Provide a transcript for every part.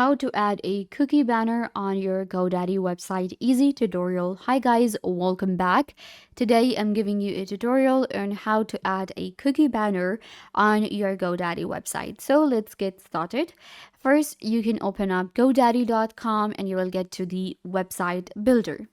how to add a cookie banner on your GoDaddy website easy tutorial. Hi guys, welcome back. Today I'm giving you a tutorial on how to add a cookie banner on your GoDaddy website. So let's get started. First, you can open up GoDaddy.com and you will get to the website builder.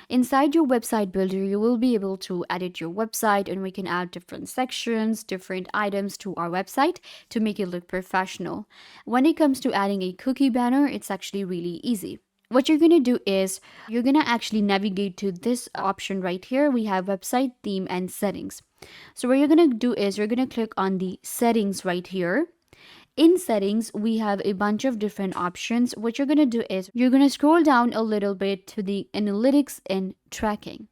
Inside your website builder, you will be able to edit your website, and we can add different sections, different items to our website to make it look professional. When it comes to adding a cookie banner, it's actually really easy. What you're going to do is you're going to actually navigate to this option right here. We have website theme and settings. So what you're going to do is you're going to click on the settings right here. In settings, we have a bunch of different options. What you're going to do is you're going to scroll down a little bit to the analytics and tracking.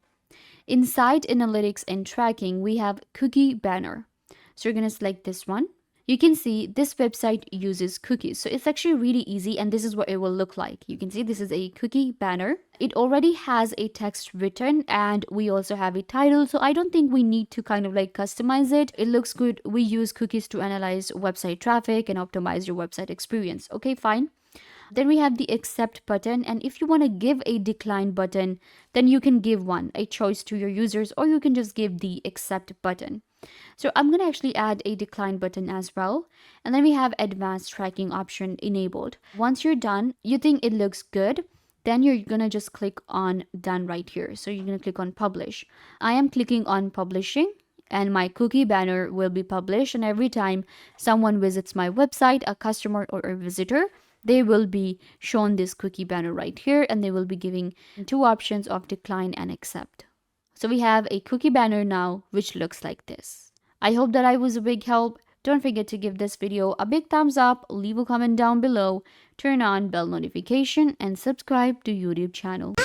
Inside analytics and tracking, we have cookie banner. So you're going to select this one. You can see this website uses cookies. So it's actually really easy, and this is what it will look like. You can see this is a cookie banner. It already has a text written, and we also have a title. So I don't think we need to kind of like customize it. It looks good. We use cookies to analyze website traffic and optimize your website experience. Okay, fine. Then we have the accept button, and if you want to give a decline button, then you can give one, a choice to your users, or you can just give the accept button. So I'm going to actually add a decline button as well. And then we have advanced tracking option enabled. Once you're done, you think it looks good, then you're going to just click on done right here. So you're going to click on publish. I am clicking on publishing, and my cookie banner will be published. And every time someone visits my website, a customer or a visitor, they will be shown this cookie banner right here, and they will be giving two options of decline and accept. So we have a cookie banner now, which looks like this. I hope that I was a big help. Don't forget to give this video a big thumbs up, leave a comment down below, turn on bell notification, and subscribe to YouTube channel.